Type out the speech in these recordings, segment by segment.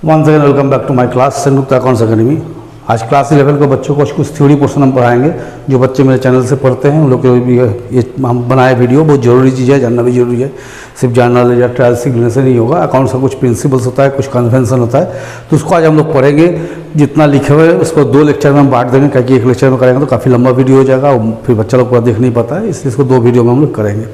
Once again welcome back to my class Sanyukt accounts academy. आज class 11 के बच्चों को कुछ थ्योरी पोर्शन हम पढ़ाएंगे। जो बच्चे मेरे चैनल से पढ़ते हैं उन लोग के लिए ये हम बनाए वीडियो बहुत ज़रूरी चीज़ है, जानना भी जरूरी है। सिर्फ जानना या ट्रायल सीखने से नहीं होगा। अकाउंट्स का कुछ प्रिंसिपल्स होता है, कुछ कन्वेंशन होता है, तो उसको आज हम लोग पढ़ेंगे। जितना लिखे हुए उसको 2 लेक्चर में हम बांट देंगे, क्योंकि एक लेक्चर में करेंगे तो काफ़ी लंबा वीडियो हो जाएगा, फिर बच्चा लोग पूरा देख नहीं पाता है, इसलिए इसको 2 वीडियो में हम लोग करेंगे।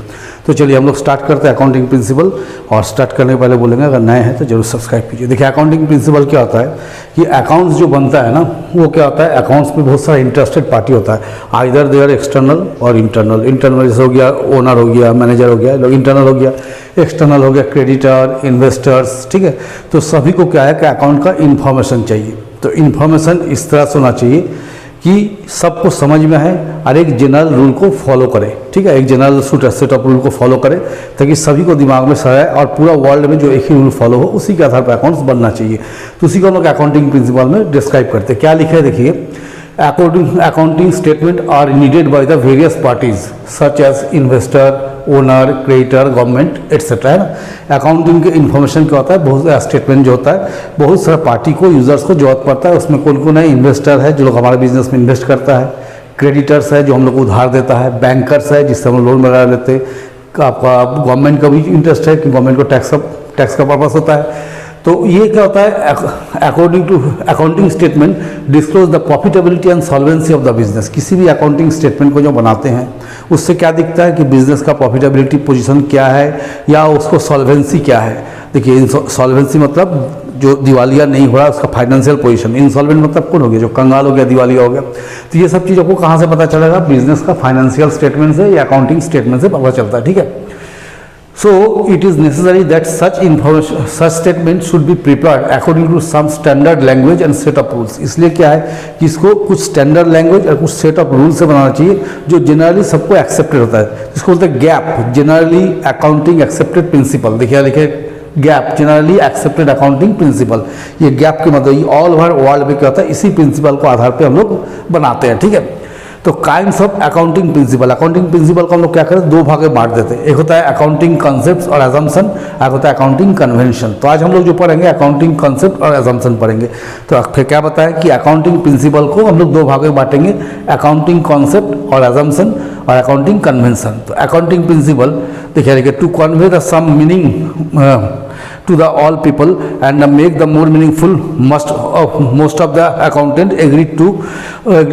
तो चलिए हम लोग स्टार्ट करते हैं अकाउंटिंग प्रिंसिपल। और स्टार्ट करने के पहले बोलेंगे अगर नए हैं तो जरूर सब्सक्राइब कीजिए। देखिए अकाउंटिंग प्रिंसिपल क्या होता है कि अकाउंट्स जो बनता है ना, वो क्या होता है, अकाउंट्स में बहुत सारा इंटरेस्टेड पार्टी होता है। आइदर दे आर एक्सटर्नल और इंटरनल। इंटरनल जैसे हो गया ओनर हो गया, मैनेजर हो गया, इंटरनल हो गया, एक्सटर्नल हो गया क्रेडिटर, इन्वेस्टर्स, ठीक है। तो सभी को क्या है कि अकाउंट का इन्फॉर्मेशन चाहिए। तो इन्फॉर्मेशन इस तरह से होना चाहिए कि सबको समझ में है और एक जनरल रूल को फॉलो करे, ठीक है। एक जनरल सेट ऑफ रूल को फॉलो करे ताकि सभी को दिमाग में सराय और पूरा वर्ल्ड में जो एक ही रूल फॉलो हो उसी के आधार पर अकाउंट्स बनना चाहिए। तो उसी को हम लोग अकाउंटिंग प्रिंसिपल में डिस्क्राइब करते हैं। क्या लिखे है देखिए, accounting statement are needed by the various parties such as investor, owner, creditor, government etc. है ना। अकाउंटिंग के इन्फॉर्मेशन क्या होता है, बहुत सारा स्टेटमेंट जो होता है बहुत सारा पार्टी को, यूजर्स को जरूरत पड़ता है। उसमें कौन कौन है, इन्वेस्टर है जो लोग हमारे बिजनेस में इन्वेस्ट करता है, क्रेडिटर्स है जो हम लोग को उधार देता है, बैंकर्स है जिससे हम लोन वगैरह लेते हैं, आपका गवर्नमेंट का भी इंटरेस्ट है कि गवर्नमेंट को टैक्स का पर्पस होता है। तो ये क्या होता है, according to accounting statement disclose the profitability and solvency of the business. किसी भी अकाउंटिंग स्टेटमेंट को जो बनाते हैं उससे क्या दिखता है कि बिजनेस का प्रॉफिटेबिलिटी पोजीशन क्या है या उसको सॉल्वेंसी क्या है। देखिए सॉल्वेंसी मतलब जो दिवालिया नहीं हो रहा उसका फाइनेंशियल पोजीशन। इंसॉल्वेंट मतलब कौन हो गया, जो कंगाल हो गया, दिवालिया हो गया। तो ये सब चीज़ों को कहाँ से पता चलेगा, बिजनेस का फाइनेंशियल स्टेटमेंट से या अकाउंटिंग स्टेटमेंट से पता चलता है, ठीक है। So it is necessary that such statement should be prepared according to some standard language and set of rules। इसलिए क्या है कि इसको कुछ स्टैंडर्ड लैंग्वेज और कुछ सेट ऑफ रूल से बनाना चाहिए जो जनरली सबको एक्सेप्टेड होता है। इसको बोलते हैं gap, generally accounting accepted principal. देखिए लिखे gap, generally accepted accounting principle. ये गैप के मतलब ऑल ओवर वर्ल्ड में क्या होता है, इसी प्रिंसिपल को आधार पर हम लोग बनाते हैं, ठीक है। तो kinds of accounting principle. Accounting principle को हम लोग क्या करें, 2 भाग में बांट देते हैं। एक होता है अकाउंटिंग कॉन्सेप्ट्स और एजम्पशन, एक होता है अकाउंटिंग कन्वेंशन। तो आज हम लोग जो पढ़ेंगे अकाउंटिंग कॉन्सेप्ट और एजम्पशन पढ़ेंगे। तो फिर क्या बताएं कि अकाउंटिंग प्रिंसिपल को हम लोग 2 भाग में बांटेंगे, अकाउंटिंग कॉन्सेप्ट और एजम्पशन और अकाउंटिंग कन्वेंशन। तो अकाउंटिंग प्रिंसिपल देखिए to convey the same meaning to the all people and make the more meaningful most of the accountant agreed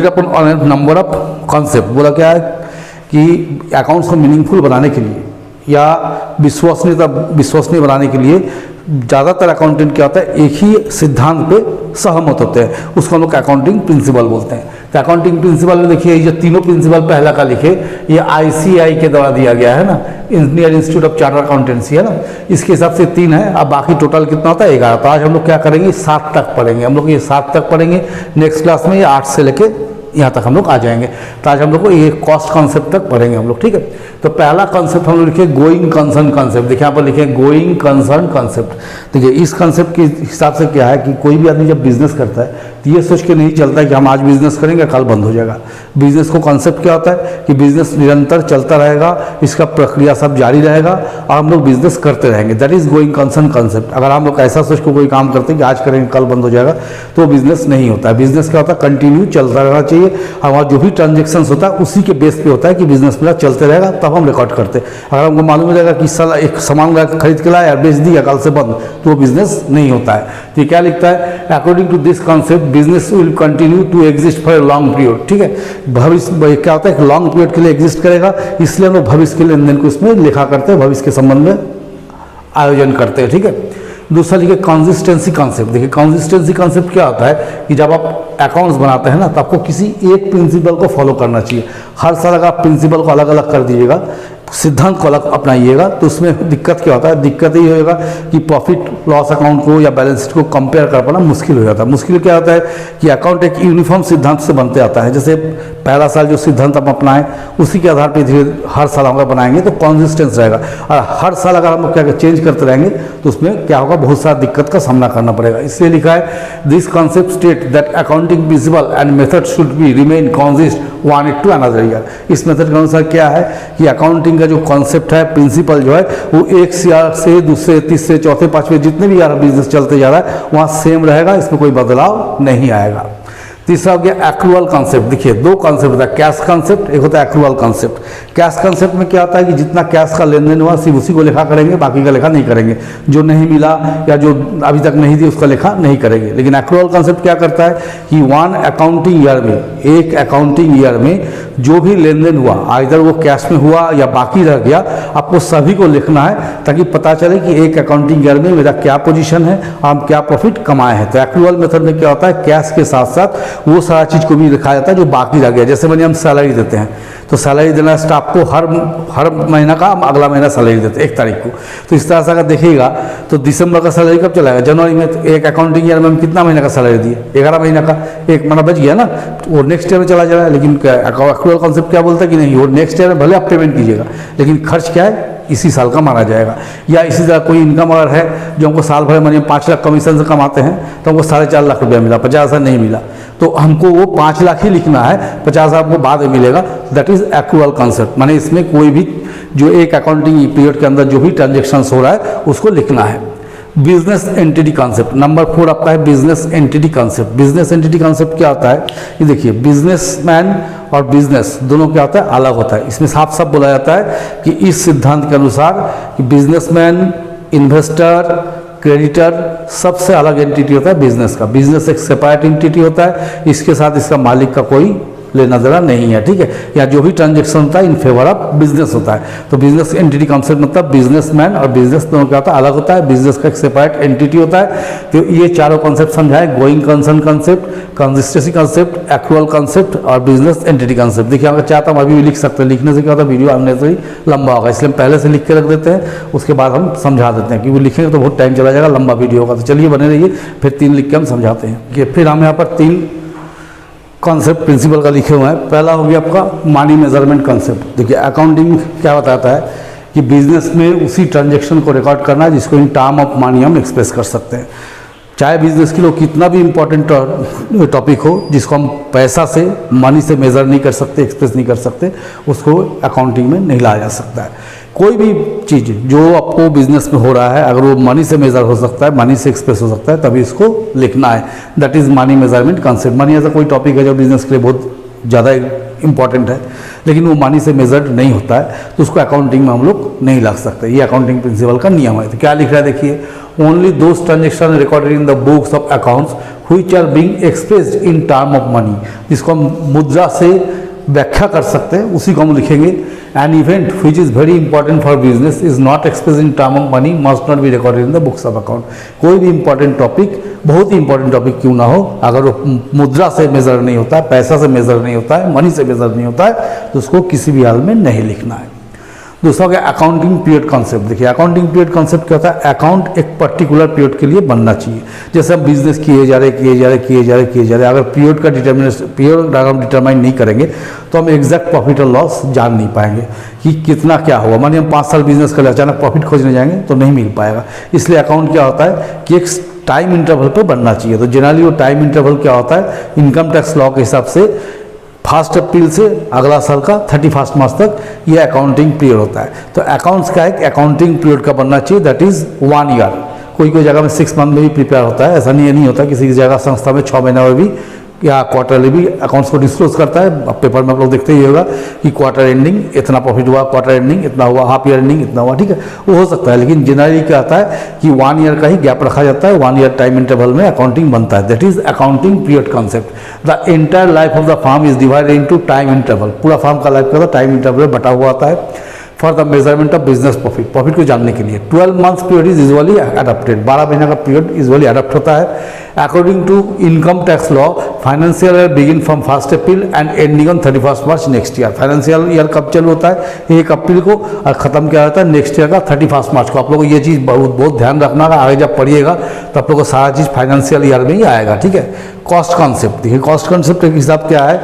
upon on a number of concept। बोला क्या है कि accounts को meaningful बनाने के लिए या विश्वसनीय बनाने के लिए ज़्यादातर अकाउंटेंट क्या होता है, एक ही सिद्धांत पे सहमत होते हैं, उसको हम लोग अकाउंटिंग प्रिंसिपल बोलते हैं। तो अकाउंटिंग प्रिंसिपल में देखिए ये तीनों प्रिंसिपल पहला का लिखे, ये ICAI के द्वारा दिया गया है ना, Indian institute of chartered accountancy है ना, इसके हिसाब से 3 है। अब बाकी टोटल कितना होता है, 11। तो आज हम लोग क्या करेंगे, 7 तक पढ़ेंगे। हम लोग ये 7 तक पढ़ेंगे। नेक्स्ट क्लास में ये 8 से लेके यहाँ तक हम लोग आ जाएंगे। तो आज हम लोग को ये कॉस्ट कॉन्सेप्ट तक पढ़ेंगे हम लोग, ठीक है। तो पहला कॉन्सेप्ट हम लोग लिखे गोइंग कंसर्न कॉन्सेप्ट। देखिए यहाँ पर लिखे गोइंग कंसर्न कॉन्सेप्ट। देखिए इस कॉन्सेप्ट के हिसाब से क्या है कि कोई भी आदमी जब बिजनेस करता है तो ये सोच के नहीं चलता है कि हम आज बिजनेस करेंगे कल बंद हो जाएगा। बिजनेस को कॉन्सेप्ट क्या होता है कि बिजनेस निरंतर चलता रहेगा, इसका प्रक्रिया सब जारी रहेगा और हम लोग बिजनेस करते रहेंगे। That is going concern concept. अगर हम लोग ऐसा सोच को कोई काम करते हैं कि आज करेंगे कल बंद हो जाएगा तो बिजनेस नहीं होता है। बिजनेस क्या होता है, कंटिन्यू चलता रहना चाहिए। हमारा जो भी ट्रांजेक्शन होता है उसी के बेस पे होता है कि बिजनेस मेरा चलते रहेगा, तब हम रिकॉर्ड करते हैं। अगर हमको मालूम हो जाएगा कि साला एक सामान खरीद के लाया बेच दिया कल से बंद, तो वो बिजनेस नहीं होता है। तो क्या लिखता है, according to this concept business will continue to exist for a long period, ठीक है। भविष्य क्या होता है, लॉन्ग पीरियड के लिए एग्जिस्ट करेगा, इसलिए हम लोग भविष्य के लेन देन को इसमें लिखा करते हैं, भविष्य के संबंध में आयोजन करते हैं, ठीक है। दूसरा लिखे कंसिस्टेंसी कॉन्सेप्ट। देखिए कंसिस्टेंसी कॉन्सेप्ट क्या होता है कि जब आप अकाउंट्स बनाते हैं ना तो आपको किसी एक प्रिंसिपल को फॉलो करना चाहिए। हर साल अगर आप प्रिंसिपल को अलग अलग कर दीजिएगा, सिद्धांत को अलग अपनाइएगा, तो उसमें दिक्कत क्या होता है, दिक्कत ये होगा कि प्रॉफिट लॉस अकाउंट को या बैलेंस शीट को कंपेयर कर पाना मुश्किल हो जाता है। मुश्किल क्या होता है कि अकाउंट एक यूनिफॉर्म सिद्धांत से बनते आता है। जैसे पहला साल जो सिद्धांत हम अपनाएं उसी के आधार पर धीरे हर साल हम बनाएंगे तो कॉन्सिस्टेंस रहेगा। और हर साल अगर हम क्या चेंज करते रहेंगे तो उसमें क्या होगा, बहुत सारा दिक्कत का सामना करना पड़ेगा। इसलिए लिखा है this concept state that accounting principle and method should be remain consist one two another year. इस मेथड के अनुसार क्या है कि अकाउंटिंग अकाउंटिंग का जो कॉन्सेप्ट है, प्रिंसिपल जो है वो एक से दूसरे, तीसरे, चौथे, पांचवें जितने भी यार बिजनेस चलते जा रहा है वहाँ सेम रहेगा, इसमें कोई बदलाव नहीं आएगा। तीसरा हो गया एक्रूअल कॉन्सेप्ट। देखिए दो कॉन्सेप्ट होता है, कैश कॉन्सेप्ट, एक होता है एक्रूअल कॉन्सेप्ट। कैश कॉन्सेप्ट में क्या होता है कि जितना कैश का लेन देन हुआ सिर्फ उसी को लेखा करेंगे, बाकी का लेखा नहीं करेंगे। जो नहीं मिला या जो अभी तक नहीं दी उसका लेखा नहीं करेंगे। लेकिन एक्रूअल कॉन्सेप्ट क्या करता है कि वन अकाउंटिंग ईयर में, एक अकाउंटिंग ईयर में जो भी लेन देन हुआ, आइदर वो कैश में हुआ या बाकी रह गया, आपको सभी को लिखना है ताकि पता चले कि एक अकाउंटिंग ईयर में मेरा क्या पोजीशन है, हम क्या प्रॉफिट कमाए हैं। तो एक्रूअल मेथड में क्या होता है, कैश के साथ साथ वो सारा चीज़ को भी लिखा जाता है जो बाकी रह गया। जैसे मैंने हम सैलरी देते हैं तो सैलरी देना स्टाफ को हर महीना का, हम अगला महीना सैलरी देते हैं 1 तारीख को। तो इस तरह से अगर देखिएगा तो दिसंबर का सैलरी कब चलाएगा, जनवरी में। तो एक अकाउंटिंग ईयर में हम कितना महीना का सैलरी दिए, 11 महीना का, एक महीना बच गया ना, तो वो नेक्स्ट ईयर में चला जा रहा है। लेकिन एक्रूअल कॉन्सेप्ट क्या बोलता है कि नहीं, वो नेक्स्ट ईयर में भले आप पेमेंट कीजिएगा लेकिन खर्च क्या है, इसी साल का माना जाएगा। या इसी तरह कोई इनकम अगर है जो हमको साल भर मानिए 5 लाख कमीशन से कमाते हैं तो हमको 4.5 लाख रुपया मिला, 50,000 नहीं मिला, तो हमको वो 5 लाख ही लिखना है, 50,000 आपको बाद में मिलेगा। That is accrual concept. माने इसमें कोई भी जो एक अकाउंटिंग पीरियड के अंदर जो भी ट्रांजेक्शन हो रहा है उसको लिखना है। बिजनेस एंटिटी कॉन्सेप्ट नंबर 4 आपका है business entity concept. Business entity concept क्या होता है, ये देखिए बिजनेसमैन और बिजनेस दोनों क्या होता है, अलग होता है। इसमें साफ साफ बोला जाता है कि इस सिद्धांत के अनुसार कि बिजनेसमैन, इन्वेस्टर, क्रेडिटर सबसे अलग एंटिटी होता है बिजनेस का। बिजनेस एक सेपरेट एंटिटी होता है, इसके साथ इसका मालिक का कोई लेना देना नहीं है, ठीक है। या जो भी ट्रांजेक्शन होता है इन फेवर ऑफ बिजनेस होता है। तो बिजनेस एंटिटी कॉन्सेप्ट मतलब बिजनेसमैन और बिजनेस दोनों क्या होता है, अलग होता है। बिजनेस का एक सेपरेट एंटिटी होता है। तो ये चारों कॉन्सेप्ट समझाए, going concern concept, consistency concept, accrual concept और बिजनेस एंटिटी कॉन्सेप्ट। देखिए अगर चाहता हूँ अभी भी लिख सकते हैं, लिखने से क्या होता है वीडियो आने से ही लंबा होगा, इसलिए हम पहले से लिख के रख देते हैं, उसके बाद हम समझा देते हैं, क्योंकि लिखेंगे तो बहुत टाइम चला जाएगा, लंबा वीडियो होगा। तो चलिए बने रहिए, फिर 3 लिख के हम समझाते हैं। कि फिर हम यहाँ पर 3 कॉन्सेप्ट प्रिंसिपल का लिखे हुए हैं। पहला हो गया आपका मनी मेजरमेंट कॉन्सेप्ट। देखिए अकाउंटिंग क्या बताता है कि बिजनेस में उसी ट्रांजैक्शन को रिकॉर्ड करना है जिसको इन टर्म ऑफ मनी हम एक्सप्रेस कर सकते हैं। चाहे बिजनेस के लिए कितना भी इंपॉर्टेंट टॉपिक हो, जिसको हम पैसा से, मनी से मेज़र नहीं कर सकते, एक्सप्रेस नहीं कर सकते, उसको अकाउंटिंग में नहीं लाया जा सकता है। कोई भी चीज़ जो आपको बिजनेस में हो रहा है, अगर वो मनी से मेज़र हो सकता है, मनी से एक्सप्रेस हो सकता है, तभी इसको लिखना है। That is money measurement concept. Money ऐसा कोई टॉपिक है जो बिजनेस के लिए बहुत ज़्यादा इंपॉर्टेंट है लेकिन वो मनी से मेजर्ड नहीं होता है, तो उसको अकाउंटिंग में हम लोग नहीं लग सकते। ये अकाउंटिंग प्रिंसिपल का नियम है। तो क्या लिख रहा है देखिए, only those transaction recorded in the books of accounts which are being expressed in term of money, जिसको हम मुद्रा से व्याख्या कर सकते हैं उसी को हम लिखेंगे। An event which is very important for business is not express in term of money must not be recorded in the books of account. कोई भी इंपॉर्टेंट टॉपिक, बहुत ही इंपॉर्टेंट टॉपिक क्यों ना हो, अगर वो मुद्रा से मेजर नहीं होता है, पैसा से मेजर नहीं होता है, मनी से मेजर नहीं होता है, तो उसको किसी भी हाल में नहीं लिखना है। दूसरा हो गया अकाउंटिंग पीरियड कॉन्सेप्ट। देखिए अकाउंटिंग पीरियड कॉन्सेप्ट क्या होता है, अकाउंट एक पर्टिकुलर पीरियड के लिए बनना चाहिए। जैसे हम बिजनेस किए जा रहे, अगर पीरियड का पीरियड अगर हम डिटरमाइन नहीं करेंगे तो हम एग्जैक्ट प्रॉफिट और लॉस जान नहीं पाएंगे कि कितना क्या हुआ। मानिए हम 5 साल बिजनेस कर ले, अचानक प्रॉफिट खोजने जाएंगे तो नहीं मिल पाएगा। इसलिए अकाउंट क्या होता है कि एक टाइम इंटरवल पर बनना चाहिए। तो जनरली वो टाइम इंटरवल क्या होता है, इनकम टैक्स लॉ के हिसाब से 1 अप्रैल से अगला साल का 31 मार्च तक ये अकाउंटिंग पीरियड होता है। तो अकाउंट्स का एक अकाउंटिंग पीरियड का बनना चाहिए, दैट इज़ 1 ईयर। कोई जगह में 6 मंथ में भी प्रिपेयर होता है, ऐसा नहीं होता। किसी जगह संस्था में 6 महीना में भी या क्वार्टरली भी अकाउंट्स को डिस्क्लोज करता है। अब पेपर में आप लोग देखते ही होगा कि क्वार्टर एंडिंग इतना प्रॉफिट हुआ, क्वार्टर एंडिंग इतना हुआ, हाफ ईयर एंडिंग इतना हुआ, ठीक है, वो हो सकता है। लेकिन जनरली क्या आता है कि 1 ईयर का ही गैप रखा जाता है, 1 ईयर टाइम इंटरवल में अकाउंटिंग बनता है। That is accounting period concept. The entire life of the firm is divided into time interval. पूरा फर्म का लाइफ का टाइम इंटरवल बटा हुआ आता है for the measurement of business profit, profit को जानने के लिए। 12 months period is usually adopted. 12 महीने का पीरियड यूजुअली अडॉप्ट होता है। According to income tax law, financial year begin from 1 April and ending on 31 March next year. Financial year कब चालू होता है, 1 अप्रैल को, और खत्म क्या होता है नेक्स्ट ईयर का 31 मार्च को। आप लोगों को ये चीज़ बहुत ध्यान रखना है, आगे जब पढ़िएगा तो आप लोगों को सारा चीज़ फाइनेंशियल ईयर में ही आएगा, ठीक है। कॉस्ट कॉन्सेप्ट, देखिए कॉस्ट कॉन्सेप्ट के हिसाब क्या है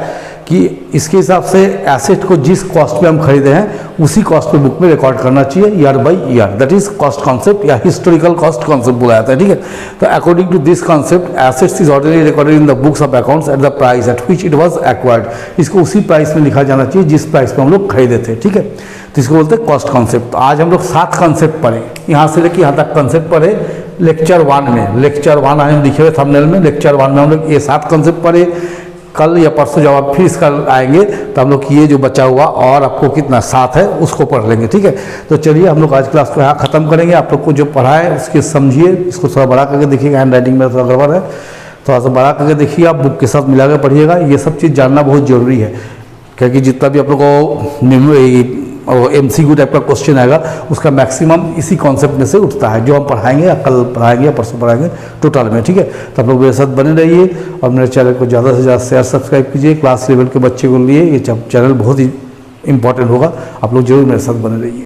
कि इसके हिसाब से एसेट को जिस कॉस्ट पे हम खरीदे हैं उसी कॉस्ट पे बुक में रिकॉर्ड करना चाहिए year by year. That is cost concept या हिस्टोरिकल कॉस्ट कॉन्सेप्ट बोला जाता है, ठीक है। तो according to this concept assets is ordinary recorded in the books of accounts at the price at which it was acquired. इसको उसी price में लिखा जाना चाहिए जिस प्राइस पे हम लोग खरीदे थे, ठीक है। तो इसको बोलते हैं कॉस्ट कॉन्सेप्ट। तो आज हम लोग 7 कॉन्सेप्ट पढ़े, यहाँ से लेकर यहाँ तक कॉन्सेप्ट पढ़े लेक्चर 1 में। लेक्चर 1 आज हम लिखे हुए थंबनेल में, लेक्चर 1 में हम लोग ये 7 कॉन्सेप्ट पढ़े। कल या परसों जब आप फिर इसका आएंगे तो हम लोग ये जो बचा हुआ और आपको कितना 7 है उसको पढ़ लेंगे, ठीक है। तो चलिए हम लोग आज क्लास को यहाँ ख़त्म करेंगे। आप लोग को जो पढ़ा है उसके समझिए, इसको थोड़ा बड़ा करके देखिएगा, हैंड राइटिंग में थोड़ा गड़बड़ है, थोड़ा सा बड़ा करके देखिए, आप बुक के साथ मिला कर पढ़िएगा। ये सब चीज़ जानना बहुत ज़रूरी है, क्योंकि जितना भी आप लोग को MCQ टाइप का क्वेश्चन आएगा उसका मैक्सिमम इसी कॉन्सेप्ट में से उठता है, जो हम पढ़ाएंगे या कल पढ़ाएंगे या परसों पढ़ाएंगे टोटल में, ठीक है। तो आप लोग मेरे साथ बने रहिए और मेरे चैनल को ज़्यादा से ज़्यादा शेयर सब्सक्राइब कीजिए। क्लास लेवल के बच्चे के लिए ये चैनल बहुत ही इंपॉर्टेंट होगा, आप लोग जरूर मेरे साथ बने रहिए।